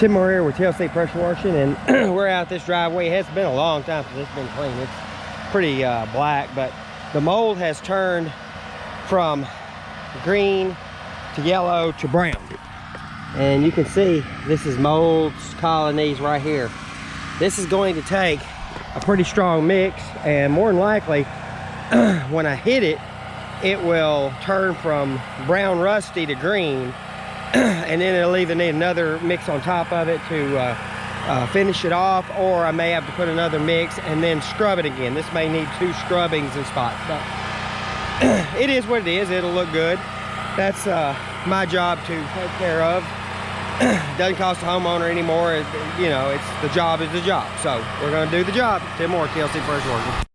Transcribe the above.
Tim Moore here with TLC Pressure Washing, and we're out this driveway. It has been a long time since it's been cleaned. It's pretty black, but the mold has turned from green to yellow to brown. And you can see this is mold colonies right here. This is going to take a pretty strong mix, and more than likely, when I hit it, it will turn from brown rusty to green. And then it'll either need another mix on top of it to finish it off, or I may have to put another mix and then scrub it again. This may need 2 scrubbings and spots, but it is what it is. It'll look good. That's my job to take care of. Doesn't cost the homeowner anymore. You know, the job is the job. So we're going to do the job. Tim Moore, TLC Floorcare.